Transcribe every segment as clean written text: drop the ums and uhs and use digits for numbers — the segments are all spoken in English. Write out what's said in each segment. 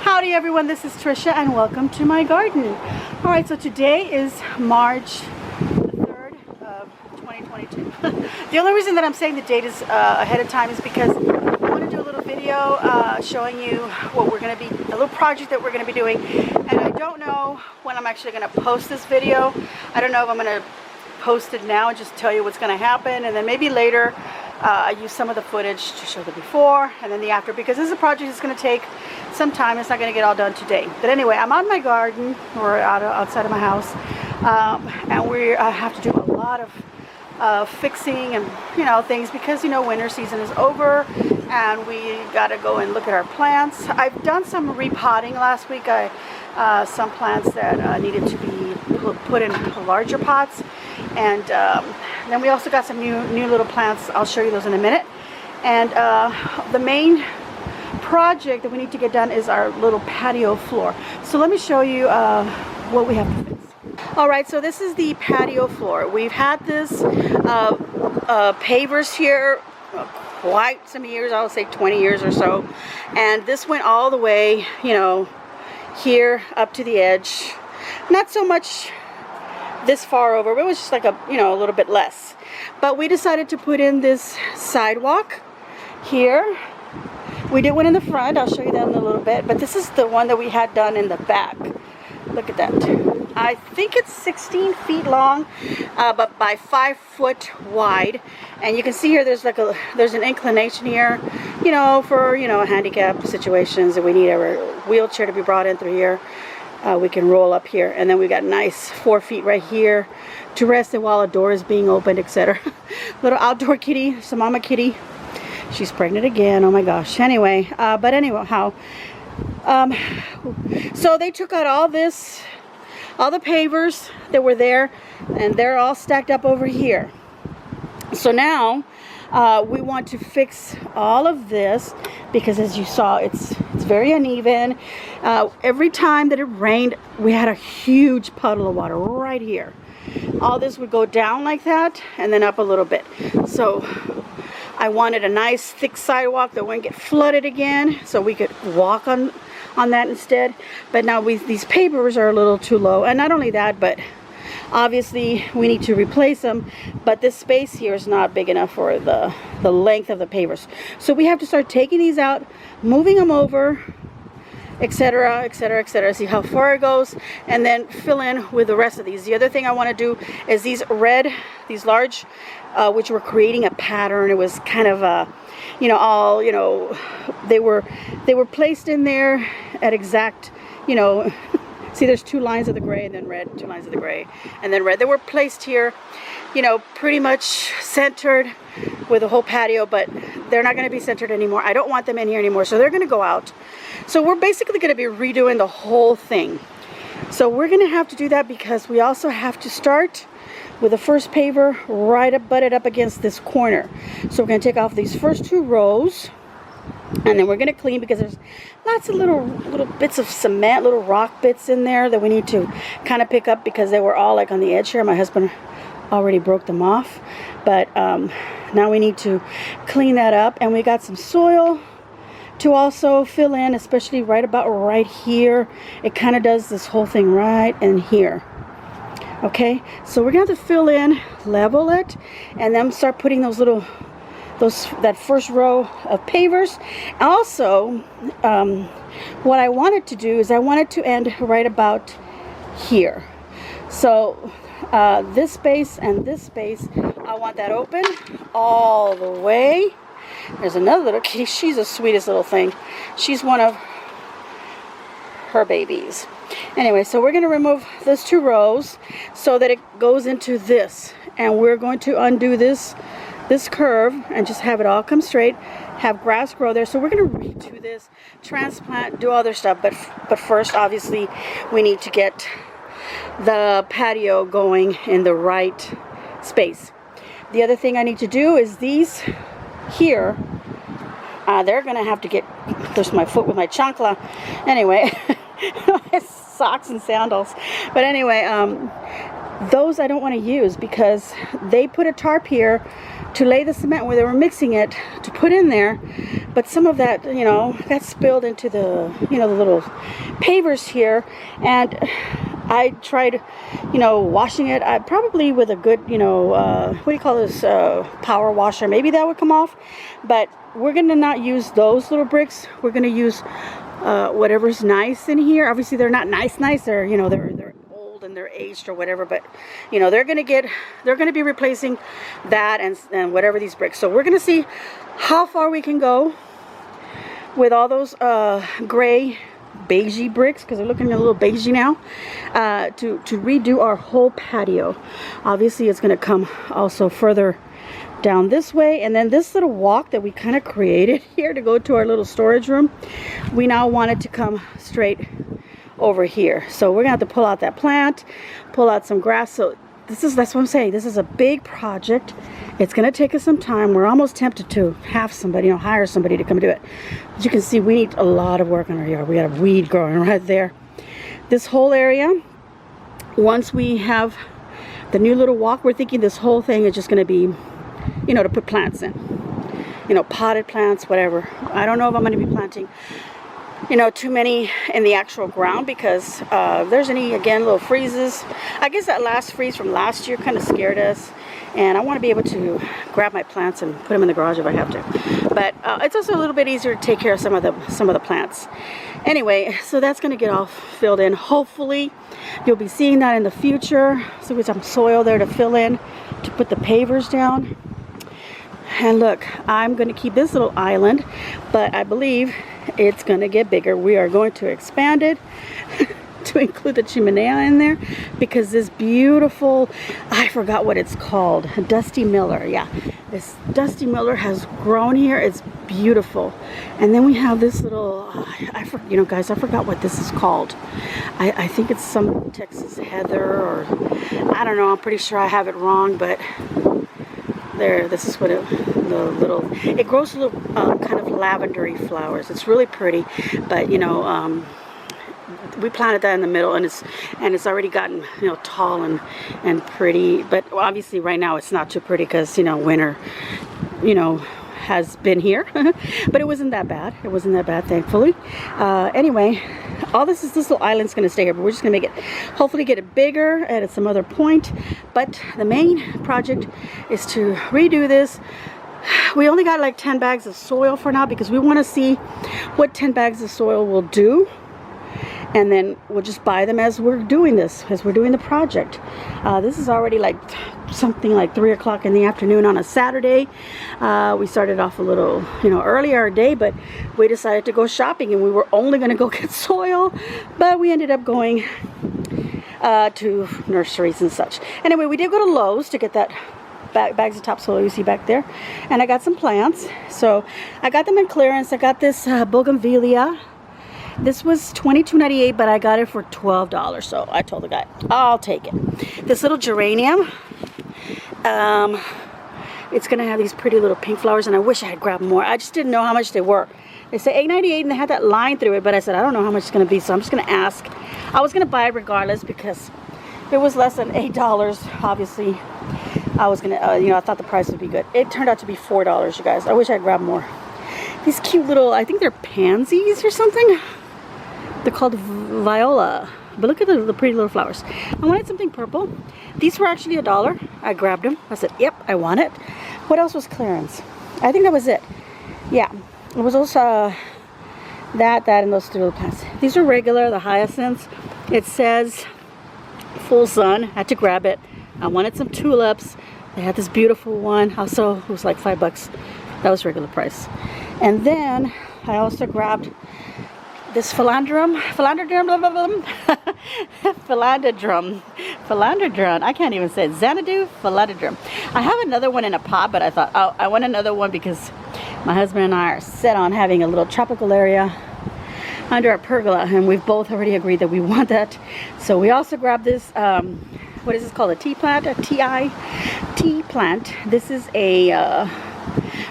Howdy everyone, this is Trisha and welcome to my garden. Alright, so today is March 3rd of 2022. The only reason that I'm saying the date is ahead of time is because I want to do a little video showing you what we're going to be, a little project that we're going to be doing. And I don't know when I'm actually going to post this video. I don't know if I'm going to post it now and just tell you what's going to happen, and then maybe later I use some of the footage to show the before and then the after, because this is a project that's going to take some time. It's not going to get all done today. But anyway, I'm out in my garden or outside of my house, and we have to do a lot of fixing and things because winter season is over and we got to go and look at our plants. I've done some repotting last week. Some plants that needed to be put in larger pots, and then we also got some new little plants. I'll show you those in a minute. And the main project that we need to get done is our little patio floor. So let me show you what we have to fix. Alright, so this is the patio floor. We've had this pavers here quite some years, I would say 20 years or so, and this went all the way here up to the edge. Not so much this far over, but it was just like a little bit less. But we decided to put in this sidewalk here. We did one in the front. I'll show you that in a little bit, but this is the one that we had done in the back. Look at that. I think it's 16 feet long, but by 5 foot wide. And you can see here there's an inclination here, for handicap situations. If we need a wheelchair to be brought in through here, we can roll up here. And then we got nice 4 feet right here to rest it while a door is being opened, etc. Little outdoor kitty, some mama kitty. She's pregnant again. Oh my gosh. Anyway, but anyhow, so they took out all the pavers that were there, and they're all stacked up over here. So now we want to fix all of this because, as you saw, it's very uneven. Every time that it rained, we had a huge puddle of water right here. All this would go down like that and then up a little bit. So I wanted a nice thick sidewalk that wouldn't get flooded again, so we could walk on that instead. But now these pavers are a little too low, and not only that, but obviously we need to replace them, but this space here is not big enough for the length of the pavers. So we have to start taking these out, moving them over, etc., etc., etc. See how far it goes, and then fill in with the rest of these. The other thing I want to do is these large, which were creating a pattern. It was kind of they were placed in there at exact, see, there's 2 lines of the gray and then red, 2 lines of the gray and then red. They were placed here, pretty much centered with the whole patio, but they're not going to be centered anymore. I don't want them in here anymore, so they're going to go out. So we're basically going to be redoing the whole thing. So we're going to have to do that because we also have to start with the first paver butted up against this corner. So we're going to take off these first 2 rows, and then we're going to clean because there's lots of little bits of cement, little rock bits in there that we need to kind of pick up because they were all like on the edge here. My husband already broke them off, but now we need to clean that up. And we got some soil to also fill in, especially right about right here. It kind of does this whole thing right in here. Okay, so we're going to have to fill in, level it, and then start putting that first row of pavers. Also, what I wanted to do is I wanted to end right about here. So this space and this space, I want that open all the way. There's another little kitty. She's the sweetest little thing. She's one of her babies. Anyway, so we're going to remove those 2 rows so that it goes into this, and we're going to undo this curve and just have it all come straight, have grass grow there. So we're going to redo this, transplant, do other stuff, but first obviously we need to get the patio going in the right space. The other thing I need to do is these here, they're going to have to there's my foot with my chancla. Anyway, socks and sandals. But anyway, those I don't want to use because they put a tarp here to lay the cement where they were mixing it to put in there, but some of that, you know, got spilled into the, you know, the little pavers here, and I tried, you know, washing it. I probably with a good, you know, what do you call this, power washer, maybe that would come off. But we're gonna not use those little bricks. We're gonna use whatever's nice in here. Obviously they're not nice, they're, you know, they're old and they're aged or whatever, but you know, they're gonna be replacing that and whatever these bricks. So we're gonna see how far we can go with all those gray beigey bricks, because they're looking a little beigey now, to redo our whole patio. Obviously it's going to come also further down this way, and then this little walk that we kind of created here to go to our little storage room, we now want it to come straight over here. So we're gonna have to pull out that plant, pull out some grass. So that's what I'm saying, this is a big project. It's gonna take us some time. We're almost tempted to have somebody, you know, hire somebody to come do it. As you can see, we need a lot of work on our yard. We got a weed growing right there. This whole area, once we have the new little walk, we're thinking this whole thing is just gonna be, you know, to put plants in, you know, potted plants, whatever. I don't know if I'm gonna be planting, you know, too many in the actual ground, because there's any, again, little freezes. I guess that last freeze from last year kind of scared us, and I want to be able to grab my plants and put them in the garage if I have to. But it's also a little bit easier to take care of some of the plants. Anyway, so that's going to get all filled in. Hopefully you'll be seeing that in the future. So there's some soil there to fill in, to put the pavers down. And look, I'm going to keep this little island, but I believe it's going to get bigger. We are going to expand it to include the chimenea in there, because this beautiful, I forgot what it's called, Dusty Miller. Yeah, this Dusty Miller has grown here. It's beautiful. And then we have this little, you know, guys, I forgot what this is called. I think it's some Texas heather, or I don't know. I'm pretty sure I have it wrong, but there, this is what it grows little kind of lavendery flowers. It's really pretty, but you know, we planted that in the middle, and it's already gotten, you know, tall and pretty. But obviously right now it's not too pretty, because, you know, winter, you know, has been here. But it wasn't that bad. It wasn't that bad, thankfully. Anyway, this little island's going to stay here, but we're just going to make it, hopefully get it bigger at some other point. But the main project is to redo this. We only got like 10 bags of soil for now, because we want to see what 10 bags of soil will do. And then we'll just buy them as we're doing this, as we're doing the project. This is already like something like 3 o'clock in the afternoon on a Saturday. We started off a little, you know, earlier our day, but we decided to go shopping, and we were only going to go get soil, but we ended up going to nurseries and such. Anyway, we did go to Lowe's to get that bags of topsoil you see back there, and I got some plants. So I got them in clearance. I got this bougainvillea. This was $22.98, but I got it for $12. So I told the guy, I'll take it. This little geranium, it's gonna have these pretty little pink flowers, and I wish I had grabbed more. I just didn't know how much they were. They say $8.98, and they had that line through it, but I said I don't know how much it's gonna be, so I'm just gonna ask. I was gonna buy it regardless, because it was less than $8. Obviously, I was gonna, you know, I thought the price would be good. It turned out to be $4, you guys. I wish I had grabbed more. These cute little, I think they're pansies or something. They're called viola, but look at the pretty little flowers. I wanted something purple. These were actually $1. I grabbed them. I said, yep, I want it. What else was clearance? I think that was it. Yeah, it was also that, and those 3 little plants. These are regular, the hyacinths. It says full sun. I had to grab it. I wanted some tulips. They had this beautiful one. Also, it was like $5. That was regular price. And then I also grabbed this philandrodon, I can't even say it, Xanadu philandrodon. I have another one in a pot, but I thought, oh, I want another one because my husband and I are set on having a little tropical area under our pergola, and we've both already agreed that we want that. So we also grabbed this, what is this called, a tea plant, a tea plant. This is a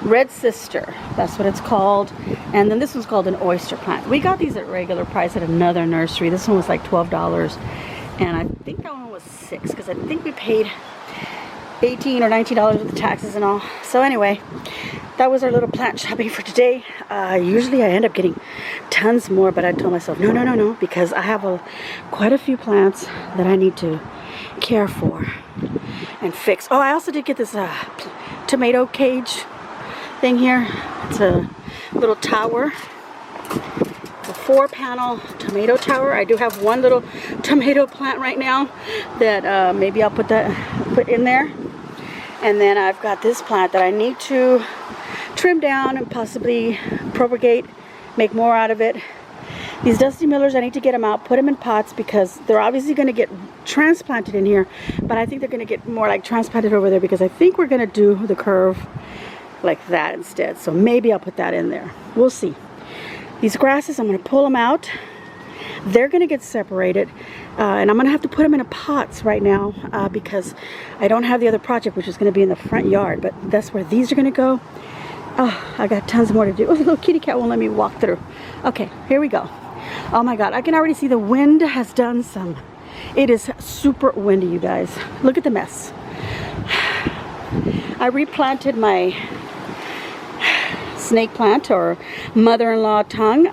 Red Sister, that's what it's called. And then this one's called an oyster plant. We got these at regular price at another nursery. This one was like $12, and I think that one was $6, because I think we paid $18 or $19 with the taxes and all. So anyway, that was our little plant shopping for today. Usually I end up getting tons more, but I told myself no, because I have quite a few plants that I need to care for and fix. Oh, I also did get this tomato cage thing here. It's a little tower, a 4-panel tomato tower. I do have one little tomato plant right now that maybe I'll put in there. And then I've got this plant that I need to trim down and possibly propagate, make more out of it. These dusty millers, I need to get them out, put them in pots, because they're obviously going to get transplanted in here, but I think they're going to get more like transplanted over there, because I think we're going to do the curve like that instead. So maybe I'll put that in there. We'll see. These grasses, I'm going to pull them out. They're going to get separated, and I'm going to have to put them in pots right now because I don't have the other project, which is going to be in the front yard, but that's where these are going to go. Oh, I got tons more to do. Oh, the little kitty cat won't let me walk through. Okay, here we go. Oh my God, I can already see the wind has done some. It is super windy, you guys. Look at the mess. I replanted my snake plant, or mother-in-law tongue.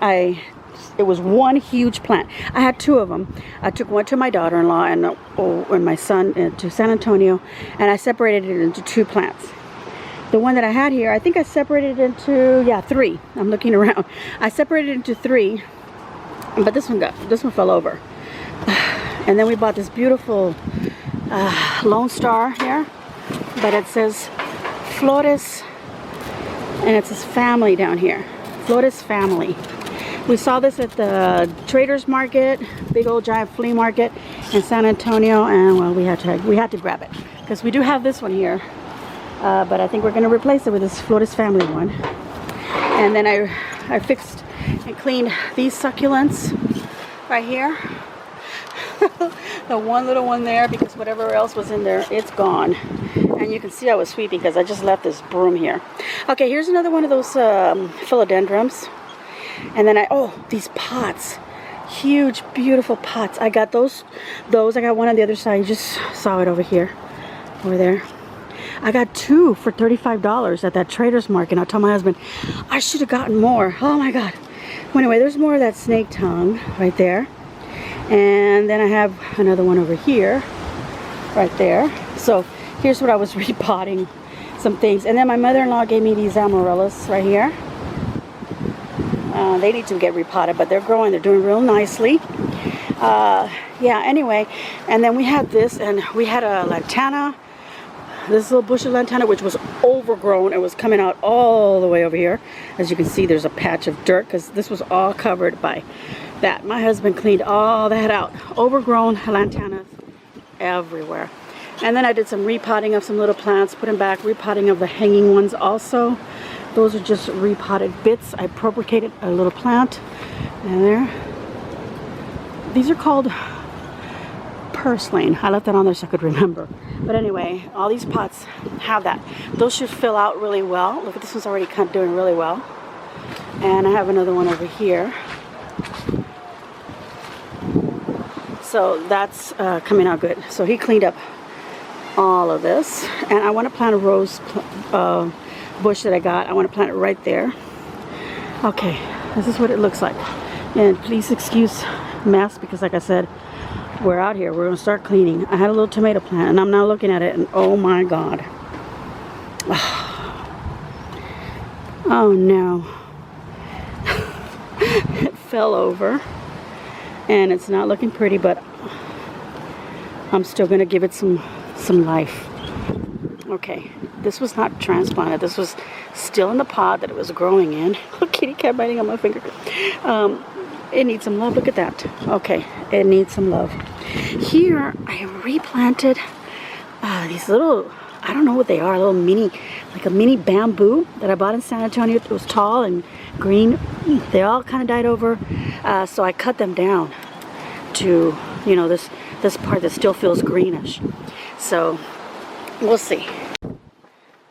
It was one huge plant. I had 2 of them. I took one to my daughter-in-law and my son to San Antonio, and I separated it into 2 plants. The one that I had here, I think I separated it into, yeah, 3. I'm looking around. I separated it into 3, but this one fell over. And then we bought this beautiful Lone Star here, but it says Flores, and it says family down here. Flores family. We saw this at the Traders Market, big old giant flea market in San Antonio, and well, we had to grab it because we do have this one here. But I think we're going to replace it with this Flores family one. And then I fixed and cleaned these succulents right here. The one little one there, because whatever else was in there, it's gone. And you can see I was sweeping because I just left this broom here. Okay, here's another one of those philodendrons. And then these pots. Huge, beautiful pots. I got those. I got one on the other side. You just saw it over here. Over there. I got 2 for $35 at that Traders Market. I told my husband, I should have gotten more. Oh my God. Well, anyway, there's more of that snake tongue right there. And then I have another one over here. Right there. So here's what I was repotting. Some things. And then my mother-in-law gave me these amaryllis right here. They need to get repotted, but they're growing. They're doing real nicely. Yeah, anyway. And then we had this, and we had a lantana. This little bush of lantana, which was overgrown. It was coming out all the way over here. As you can see, there's a patch of dirt because this was all covered by that. My husband cleaned all that out. Overgrown lantanas everywhere. And then I did some repotting of some little plants, put them back, repotting of the hanging ones also. Those are just repotted bits. I propagated a little plant. And there. These are called purslane. I left that on there so I could remember. But anyway, all these pots have that. Those should fill out really well. Look at this one's already kind of doing really well. And I have another one over here. So that's coming out good. So he cleaned up all of this. And I want to plant a rose bush that I got. I want to plant it right there. Okay, this is what it looks like. And please excuse mess, because like I said, we're out here. We're going to start cleaning. I had a little tomato plant, and I'm now looking at it, and oh my God. Oh no. It fell over, and it's not looking pretty, but I'm still going to give it some life. Okay, this was not transplanted. This was still in the pot that it was growing in. Oh, kitty cat biting on my finger. It needs some love. Look at that. Okay, it needs some love. Here, I replanted these little, I don't know what they are, a little mini, like a mini bamboo that I bought in San Antonio. It was tall and green. They all kind of died over. So I cut them down to, you know, this part that still feels greenish. So we'll see.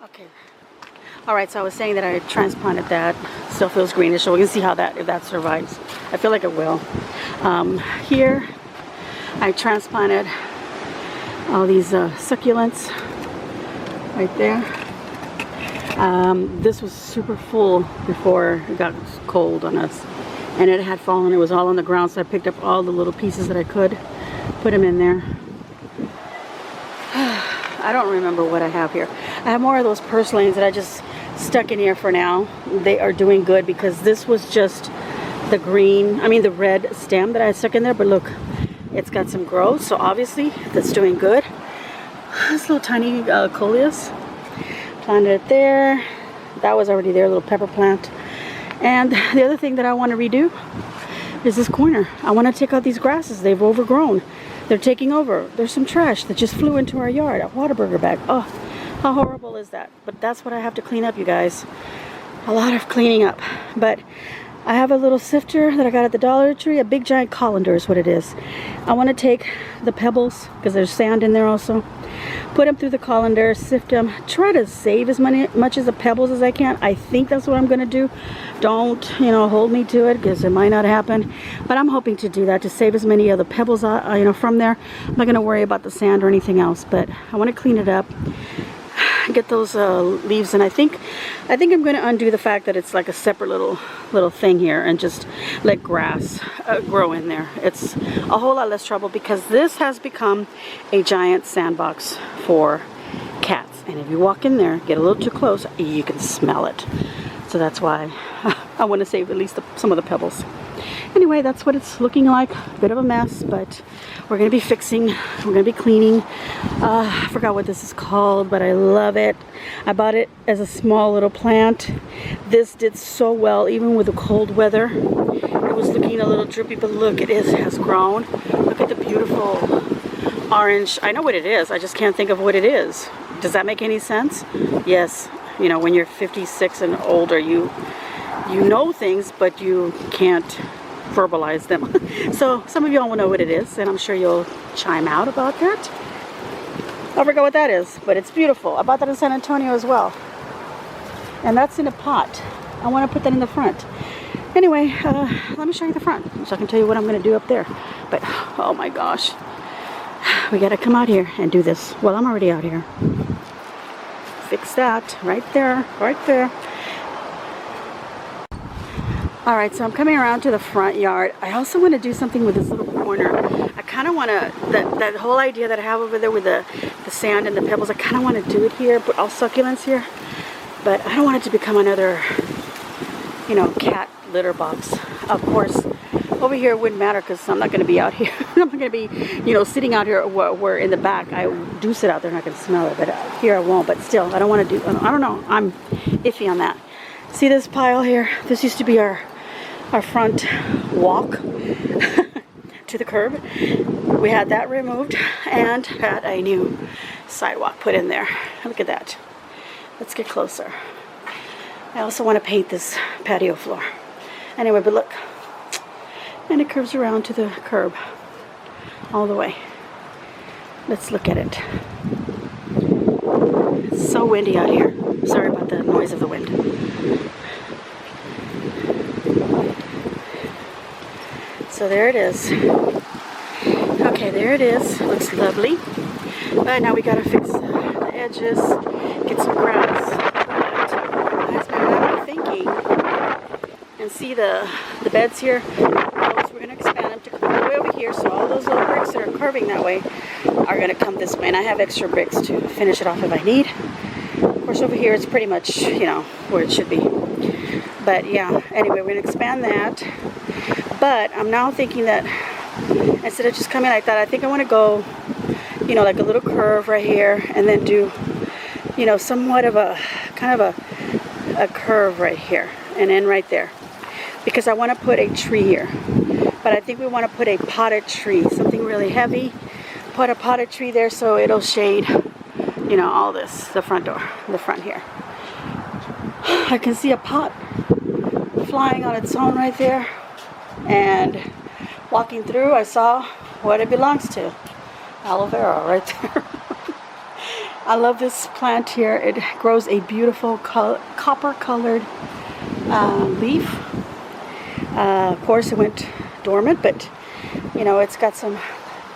Okay. All right, so I was saying that I transplanted that. Still feels greenish, so we can see how if that survives. I feel like it will. Here, I transplanted all these succulents. right there. This was super full before it got cold on us, and it had fallen. It was all on the ground, so I picked up all the little pieces that I could, put them in there. I don't remember what I have here. I have more of those purslane that I just stuck in here for now. They are doing good because this was just the the red stem that I stuck in there, but look, it's got some growth, so obviously that's doing good. This little tiny coleus, planted it there. That was already there, a little pepper plant. And the other thing that I want to redo is this corner. I want to take out these grasses. They've overgrown. They're taking over. There's some trash that just flew into our yard, a Whataburger bag. Oh, how horrible is that? But that's what I have to clean up, you guys. A lot of cleaning up. But I have a little sifter that I got at the Dollar Tree, a big giant colander is what it is. I want to take the pebbles, because there's sand in there also, put them through the colander, sift them, try to save as much of the pebbles as I can. I think that's what I'm going to do. Don't, hold me to it, because it might not happen. But I'm hoping to do that, to save as many of the pebbles, from there. I'm not going to worry about the sand or anything else, but I want to clean it up, get those leaves, and I think I'm going to undo the fact that it's like a separate little thing here, and just let grass grow in there. It's a whole lot less trouble, because this has become a giant sandbox for cats, and if you walk in there, get a little too close, you can smell it. So that's why I want to save at least some of the pebbles. Anyway, that's what it's looking like. A bit of a mess, but we're going to be fixing. We're going to be cleaning. I forgot what this is called, but I love it. I bought it as a small little plant. This did so well, even with the cold weather. It was looking a little droopy, but look, it has grown. Look at the beautiful orange. I know what it is. I just can't think of what it is. Does that make any sense? Yes. When you're 56 and older, you know things, but you can't verbalize them. So some of y'all will know what it is, and I'm sure you'll chime out about that. I forgot what that is, but it's beautiful. I bought that in San Antonio as well. And that's in a pot. I want to put that in the front. Anyway, let me show you the front, so I can tell you what I'm going to do up there. But, oh my gosh. We got to come out here and do this. Well, I'm already out here. Fix that right there, right there. All right, so I'm coming around to the front yard. I also want to do something with this little corner. I kind of want to, that whole idea that I have over there with the sand and the pebbles, I kind of want to do it here, put all succulents here. But I don't want it to become another, cat litter box. Of course, over here it wouldn't matter, because I'm not going to be out here. I'm not going to be, sitting out here where in the back. I do sit out there and I can smell it, but here I won't. But still, I don't want to do, I don't know. I'm iffy on that. See this pile here? This used to be our front walk to the curb. We had that removed and had a new sidewalk put in there. Look at that. Let's get closer. I also want to paint this patio floor. Anyway, but look. And it curves around to the curb all the way. Let's look at it. It's so windy out here. Sorry about the noise of the wind. So there it is. Okay, there it is. Looks lovely. But now we gotta fix the edges, get some grass. But as I'm thinking, and see the beds here, we're gonna expand them to come all the way over here. So all those little bricks that are curving that way are gonna come this way. And I have extra bricks to finish it off if I need. Of course, over here it's pretty much, where it should be. But yeah, anyway, we're gonna expand that. But I'm now thinking that instead of just coming like that, I think I want to go, like a little curve right here, and then do, somewhat of a kind of a curve right here, and then right there, because I want to put a tree here. But I think we want to put a potted tree, something really heavy. Put a potted tree there so it'll shade, all this, the front door, the front here. I can see a pot flying on its own right there. And walking through, I saw what it belongs to. Aloe vera right there. I love this plant here. It grows a beautiful copper colored leaf. Of course it went dormant, but it's got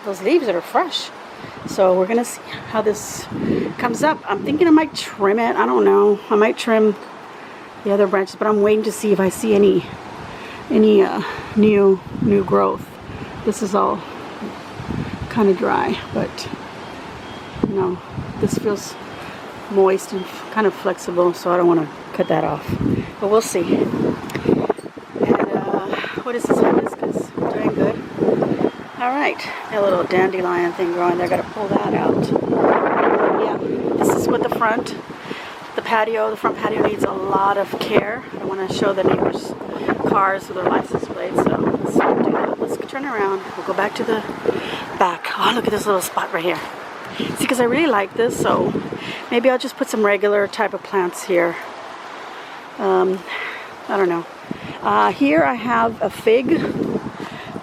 those leaves that are fresh. So we're gonna see how this comes up. I'm thinking I might trim it. I don't know. I might trim the other branches, but I'm waiting to see if I see any new growth. This is all kind of dry, but you know, this feels moist and kind of flexible, so I don't want to cut that off. But we'll see. And what is this hibiscus? Doing good. All right, a little dandelion thing growing there. Got to pull that out. Yeah, this is what the front front patio needs a lot of care. I don't want to show the neighbors' cars with their license plates, so let's do that. Let's turn around. We'll go back to the back. Oh, look at this little spot right here. See, because I really like this, so maybe I'll just put some regular type of plants here. I don't know. Here I have a fig,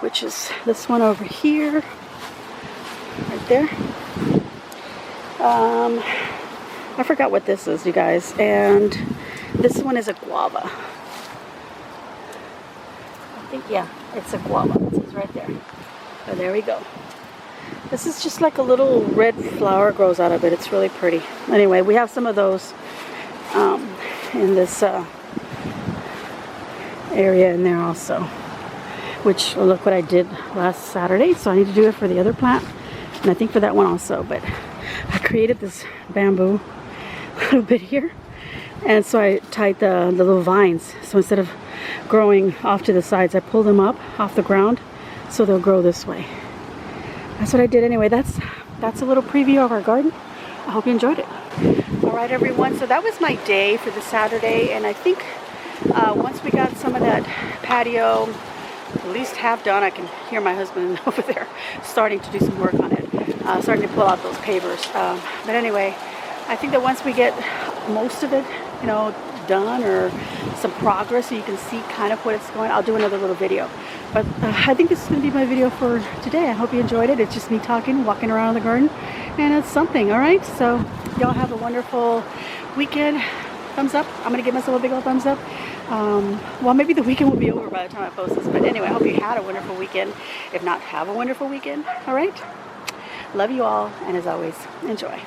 which is this one over here, right there. I forgot what this is, you guys. And this one is a guava. I think, yeah, it's a guava. It says right there. So there we go. This is just like a little red flower grows out of it. It's really pretty. Anyway, we have some of those in this area in there also. Which, look what I did last Saturday. So I need to do it for the other plant. And I think for that one also. But I created this bamboo a little bit here. And so I tied the little vines. So instead of growing off to the sides, I pulled them up off the ground. So they'll grow this way. That's what I did anyway. That's a little preview of our garden. I hope you enjoyed it. All right, everyone. So that was my day for the Saturday. And I think once we got some of that patio at least half done, I can hear my husband over there starting to do some work on it. Starting to pull out those pavers. But anyway, I think that once we get most of it, you know, done or some progress so you can see kind of what it's going, I'll do another little video. But I think this is going to be my video for today. I hope you enjoyed it. It's just me talking, walking around the garden, and it's something. All right, so y'all have a wonderful weekend. Thumbs up. I'm going to give myself a big old thumbs up. Well, maybe the weekend will be over by the time I post this, but anyway, I hope you had a wonderful weekend. If not, have a wonderful weekend. All right, love you all, and as always, enjoy.